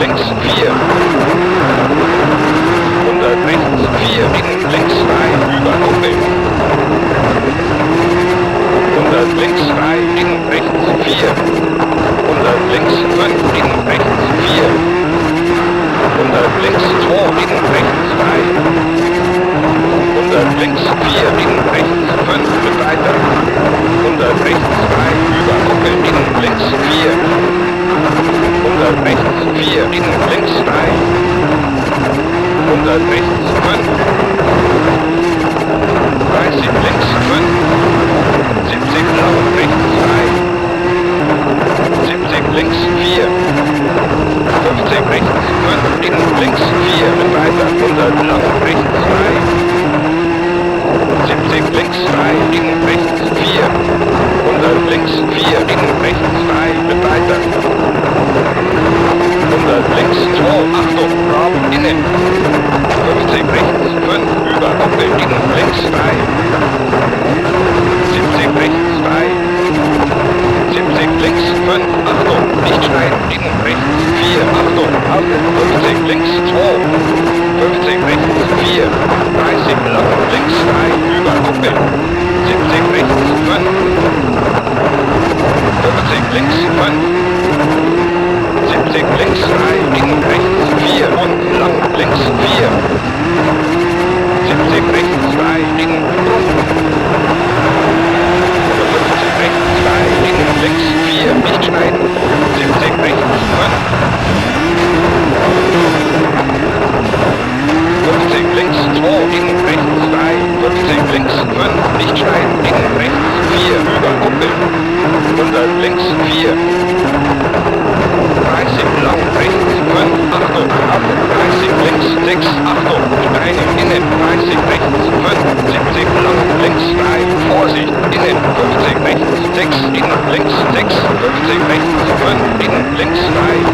links 4. 100 rechts 4, innen links 3, über Kuppel. 100 links 3, innen rechts 4. 100 links 5, innen rechts 4. 100 links 2, innen rechts 3. 100 links 4, innen rechts 5, mit weiter. 100 rechts 3, über Kuppel, innen links 4. 100 rechts 4, innen links 3. 100 rechts 5. 30 links 5. 70 lang rechts 3. 70 links 4. 50 rechts 5, innen links 4, mit weiter. 100 lang rechts 3. 70 links 3, innen rechts 4. 100 links 4, innen rechts 3, mit weiter. 100 links 2, Achtung, Raum innen. 50 rechts 5, über Kuppel, innen links 3. 70 rechts 3. 70 links 5, Achtung, nicht schneiden, innen rechts 4, Achtung, 50 links 2. 50 rechts 4. 30 lang links 3, über Kuppel. 70 rechts 5. 50 links 5. 70 links 3, innen rechts 4 und lang links 4. 70 rechts 3, innen rund. 50 rechts 3, innen links 4, nicht schneiden. 70 rechts 5. 50 links 2, innen rechts 3. 50 links 5, nicht schneiden. Innen rechts 4, über Kuppel. 100 links 4. 30 lang rechts 5, Achtung, ab. 30 links 6, Achtung, Steine innen. 30 rechts 5, 70 lang links 3, Vorsicht, innen. 50 rechts 6, innen links 6, 50 rechts 5, innen links 3.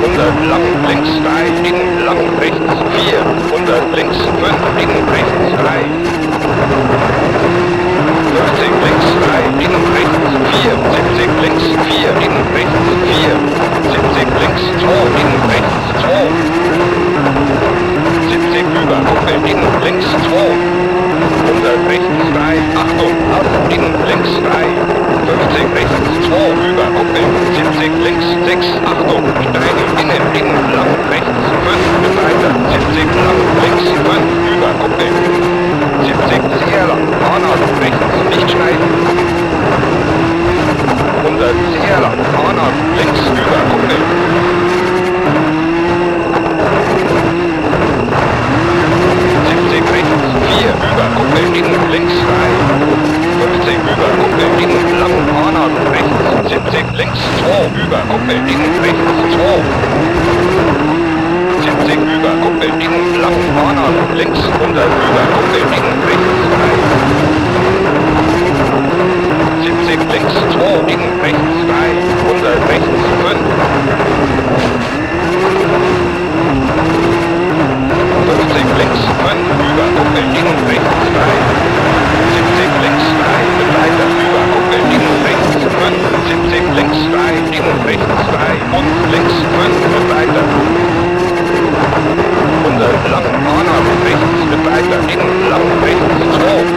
100 lang links 3, innen lang rechts 4. 100 links 5, innen rechts 3. 50 links 3, innen rechts 4. 70 links 4, innen rechts 4. 70 links 2, innen rechts 2. 70 über Kuppel, innen links 2. 100 rechts 3, Achtung, ab, innen links 3. 50 rechts 2, über Kuppel. 70 links 6, Achtung, Steine innen lang rechts 5, mit weiter. 70 lang links 5, über Kuppel. 70 sehr lang, Hornhaut rechts, nicht schneiden. 100 sehr lang, Hornhaut links, über Kuppel. 70 rechts 4, über Kuppel, innen links 3. 50 über Kuppel, innen lang, Hornhaut rechts. 70 links 2, über Kuppel, innen rechts 2. 70 über Kuppel, innen lang, Hornhaut links. 100 über Kuppel, innen rechts 3. 70 links 2, innen rechts 3. 100 rechts 5. 50 links 5, über Kuppel, innen rechts 3. 70 links 3, mit weiter, über Kuppel, innen rechts 5. 70 links 3, innen rechts 3 und links 5, mit weiter. 100 lang, Hornhaut rechts, mit weiter, innen lang rechts 2.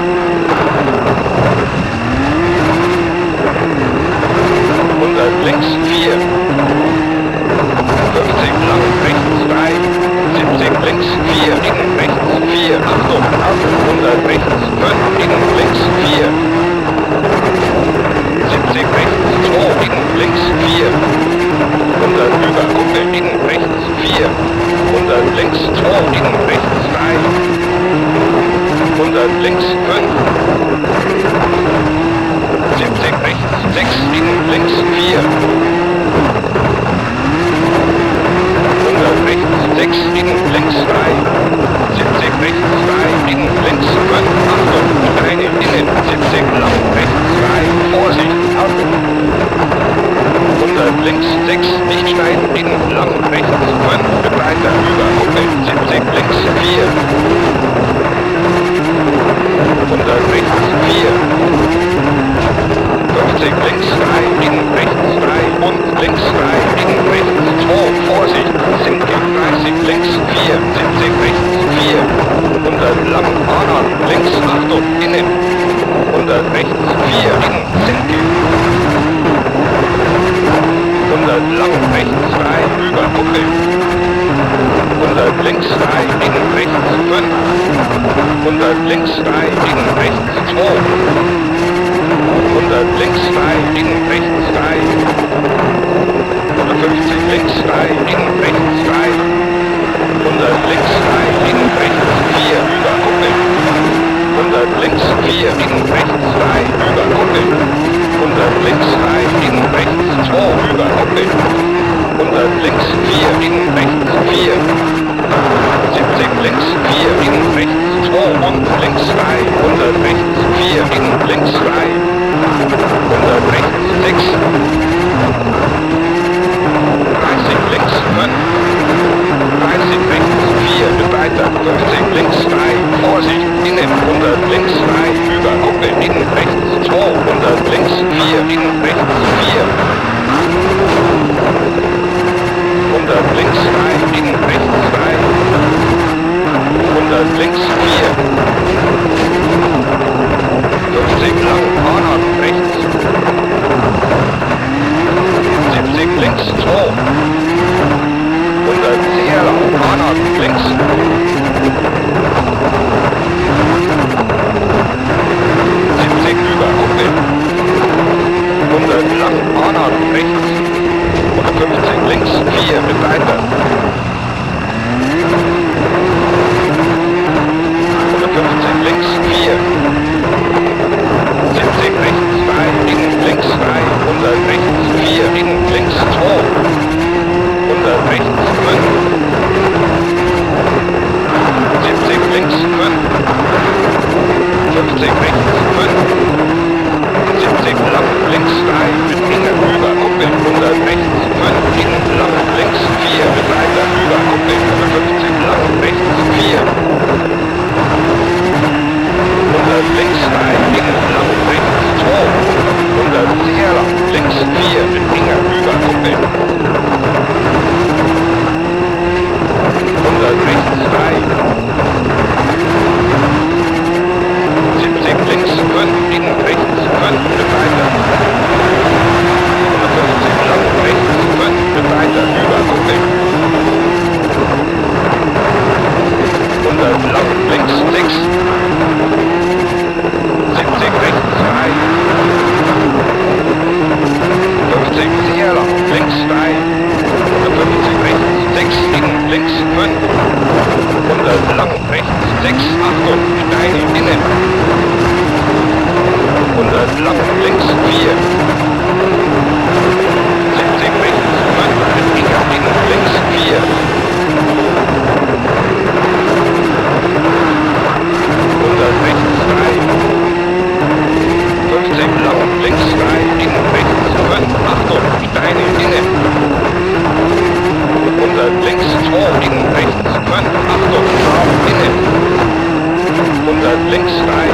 Kuppel. 100 links 3, innen rechts 5. 100 links 3, innen rechts 2. 100 links 3, innen rechts 3. 150 links 3, innen rechts 3. 100 links 3, innen rechts 4, über Kuppel. 100 links 4, innen rechts 3, über Kuppel. 100 links 3, innen rechts 2, über Kuppel. 100 links 4, innen rechts 4. 70 links 4, innen rechts 2 und links 3. 100 rechts 4, innen links 3. 100 rechts 6. 30 links 5. 30 rechts 4, wird weiter. 50 links 3, Vorsicht, innen. 100 links 3, über Kuppel, innen rechts 2. 100 links 4, innen rechts 4. 100 links 3, innen rechts 3. 100 links 4. 50 lang, Hornhaut rechts. 70 links 2. 100 sehr lang, Hornhaut links. 70 über Kuppel. 100 lang, Hornhaut rechts. 150 links 4, mit weiter. 150 links 4. 70 rechts 3, innen links 3. 100 rechts 4, innen links 2. 100 rechts 5. 70 links 5. 50 rechts 5. 70 lang links 3, mit innen über Kuppel. 100 rechts 5, innen lang links 4, mit weiter über Kuppel. 50 lang rechts 4. 100 links 3, innen lang rechts 2. 100 sehr lang links 4, mit innen über Kuppel. 100 rechts 3. 70 links 5, innen rechts 5, mit weiter. 150 lang rechts 5, mit weiter über Kuppel. 100 lang links 6. 70 rechts 3. 50 sehr lang links 3. 150 rechts 6, innen links 5. 100 lang rechts 6, Achtung, Steine innen. 100 lang links 4. 70 rechts 5, mit innen links 4. 100 rechts 3. 50 lang links 3, innen rechts 5, Achtung, Steine innen. 100 links 2, innen rechts 5, Achtung, Schraub innen. 100 links 3.